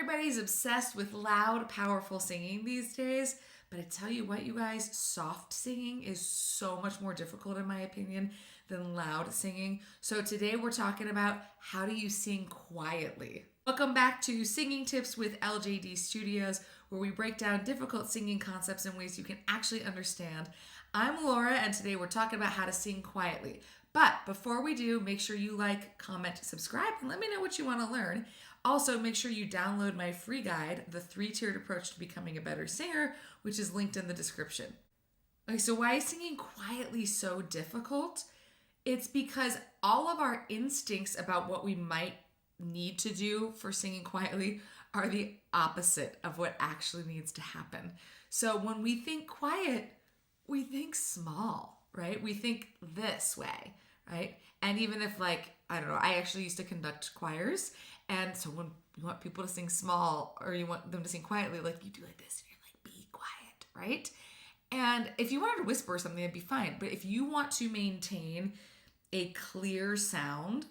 Everybody's obsessed with loud, powerful singing these days. But I tell you what, you guys, soft singing is so much more difficult, in my opinion, than loud singing. So today we're talking about how do you sing quietly. Welcome back to Singing Tips with LJD Studios, where we break down difficult singing concepts in ways you can actually understand. I'm Laura, and today we're talking about how to sing quietly. But before we do, make sure you like, comment, subscribe, and let me know what you want to learn. Also, make sure you download my free guide, The 3-Tiered Approach to Becoming a Better Singer, which is linked in the description. Okay, so why is singing quietly so difficult? It's because all of our instincts about what we might need to do for singing quietly are the opposite of what actually needs to happen. So when we think quiet, we think small, right? We think this way, right? And even if I don't know, I actually used to conduct choirs. And so when you want people to sing small or you want them to sing quietly, you do like this, and you're like, be quiet, right? And if you wanted to whisper something, that'd be fine. But if you want to maintain a clear sound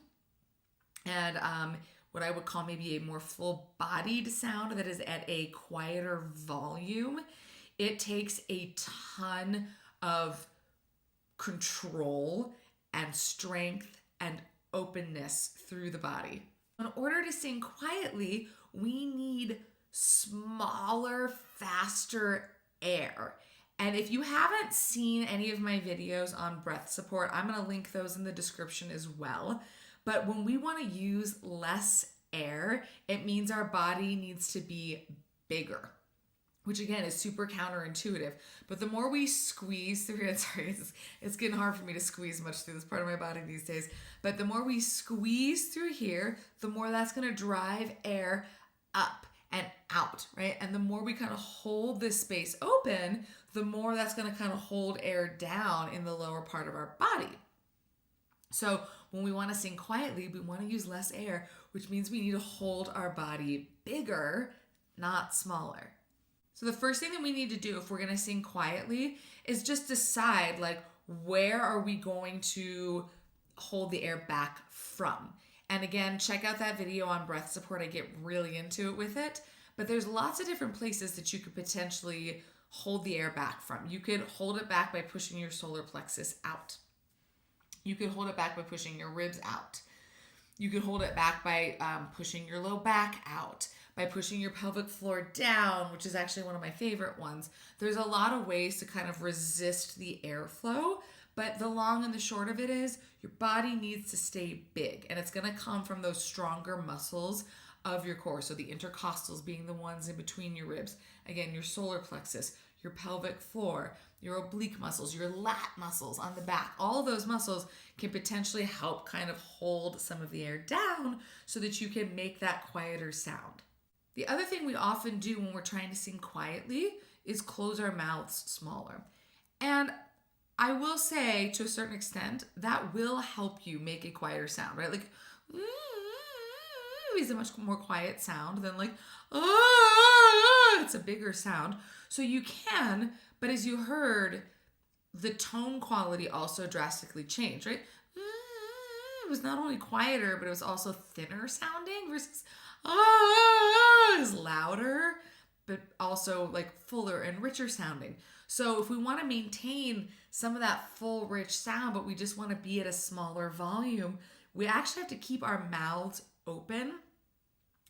and what I would call maybe a more full-bodied sound that is at a quieter volume, it takes a ton of control and strength and openness through the body. In order to sing quietly, we need smaller, faster air. And if you haven't seen any of my videos on breath support, I'm going to link those in the description as well. But when we want to use less air, it means our body needs to be bigger, which again is super counterintuitive. But the more we squeeze through it, it's getting hard for me to squeeze much through this part of my body these days. But the more we squeeze through here, the more that's going to drive air up and out, right? And the more we kind of hold this space open, the more that's going to kind of hold air down in the lower part of our body. So when we want to sing quietly, we want to use less air, which means we need to hold our body bigger, not smaller. So the first thing that we need to do if we're going to sing quietly is just decide where are we going to hold the air back from. And again, check out that video on breath support. I get really into it with it. But there's lots of different places that you could potentially hold the air back from. You could hold it back by pushing your solar plexus out. You could hold it back by pushing your ribs out. You could hold it back by pushing your low back out, by pushing your pelvic floor down, which is actually one of my favorite ones. There's a lot of ways to kind of resist the airflow, but the long and the short of it is your body needs to stay big, and it's going to come from those stronger muscles of your core. So the intercostals being the ones in between your ribs. Again, your solar plexus, your pelvic floor, your oblique muscles, your lat muscles on the back. All of those muscles can potentially help kind of hold some of the air down so that you can make that quieter sound. The other thing we often do when we're trying to sing quietly is close our mouths smaller. And I will say, to a certain extent, that will help you make a quieter sound, right? Is a much more quiet sound than it's a bigger sound. So you can, but as you heard, the tone quality also drastically changed, right? It was not only quieter, but it was also thinner sounding versus is louder, but also fuller and richer sounding. So if we want to maintain some of that full, rich sound, but we just want to be at a smaller volume, we actually have to keep our mouths open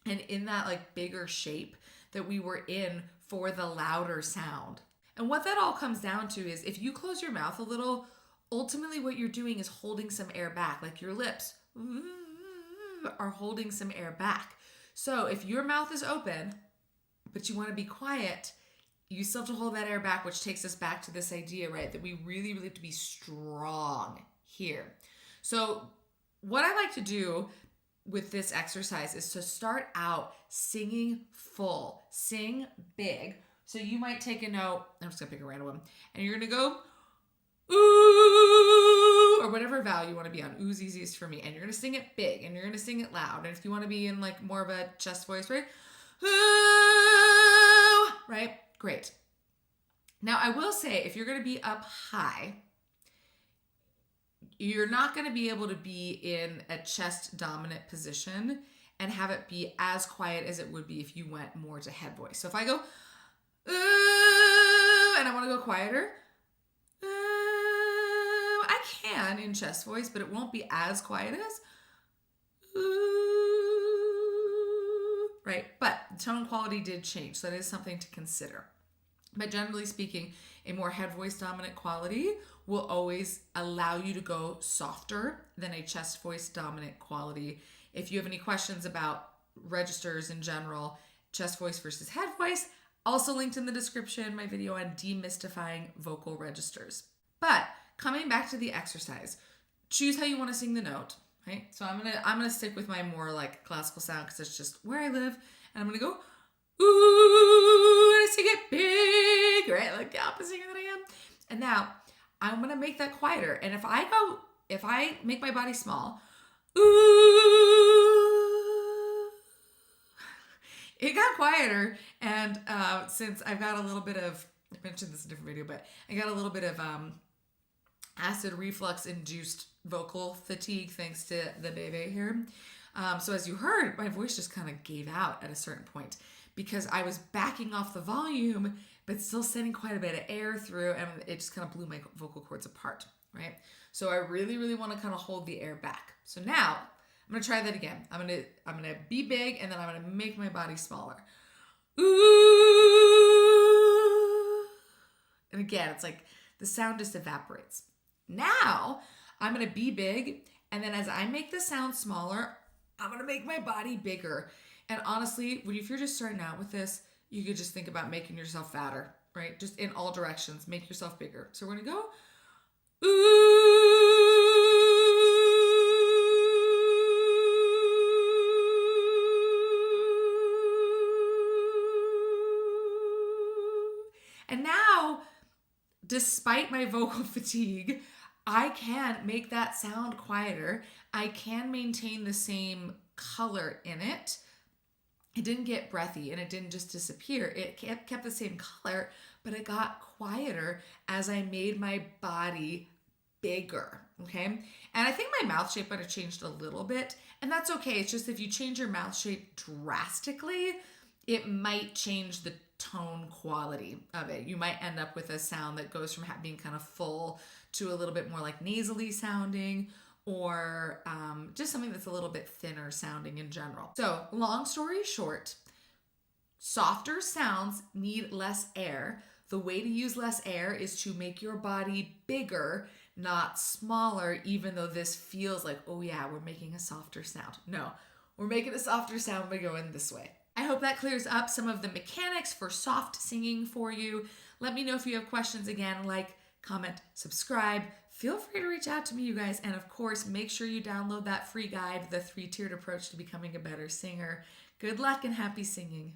and in that bigger shape that we were in for the louder sound. And what that all comes down to is if you close your mouth a little, ultimately what you're doing is holding some air back, your lips are holding some air back. So if your mouth is open, but you want to be quiet, you still have to hold that air back, which takes us back to this idea, right? That we really, really have to be strong here. So what I like to do with this exercise is to start out singing full, sing big. So you might take a note, I'm just gonna pick a random one, and you're gonna go, ooh, or whatever vowel you wanna be on. Ooh's easiest for me. And you're gonna sing it big, and you're gonna sing it loud. And if you wanna be in more of a chest voice, right? Ooh, right? Great. Now I will say, if you're gonna be up high, you're not going to be able to be in a chest dominant position and have it be as quiet as it would be if you went more to head voice. So if I go, ooh, and I want to go quieter, I can in chest voice, but it won't be as quiet as, ooh, right? But tone quality did change, so that is something to consider. But generally speaking, a more head voice dominant quality will always allow you to go softer than a chest voice dominant quality. If you have any questions about registers in general, chest voice versus head voice, also linked in the description, my video on demystifying vocal registers. But coming back to the exercise, choose how you want to sing the note, right? So I'm gonna stick with my more like classical sound because it's just where I live, and I'm gonna go ooh, and I sing it big, right? Like the opposite singer that I am. And now I'm gonna make that quieter. And if I make my body small, ooh, it got quieter. And since I've got a little bit of, I mentioned this in a different video, but I got a little bit of acid reflux induced vocal fatigue thanks to the baby here. So as you heard, my voice just kind of gave out at a certain point because I was backing off the volume, but still sending quite a bit of air through, and it just kind of blew my vocal cords apart, right? So I really, really want to kind of hold the air back. So now I'm going to try that again. I'm going to be big, and then I'm going to make my body smaller. Ooh. And again, it's like the sound just evaporates. Now I'm going to be big, and then as I make the sound smaller, I'm going to make my body bigger. And honestly, if you're just starting out with this, you could just think about making yourself fatter, right? Just in all directions, make yourself bigger. So we're going to go, ooh. And now, despite my vocal fatigue, I can make that sound quieter. I can maintain the same color in it. It didn't get breathy and it didn't just disappear. It kept the same color, but it got quieter as I made my body bigger, okay? And I think my mouth shape might have changed a little bit, and that's okay. It's just if you change your mouth shape drastically, it might change the tone quality of it. You might end up with a sound that goes from being kind of full to a little bit more like nasally sounding, or just something that's a little bit thinner sounding in general. So long story short, softer sounds need less air. The way to use less air is to make your body bigger, not smaller, even though this feels like, oh yeah, we're making a softer sound. No, we're making a softer sound by going this way. I hope that clears up some of the mechanics for soft singing for you. Let me know if you have questions. Again, like, comment, subscribe. Feel free to reach out to me, you guys. And of course, make sure you download that free guide, The 3-Tiered Approach to Becoming a Better Singer. Good luck and happy singing.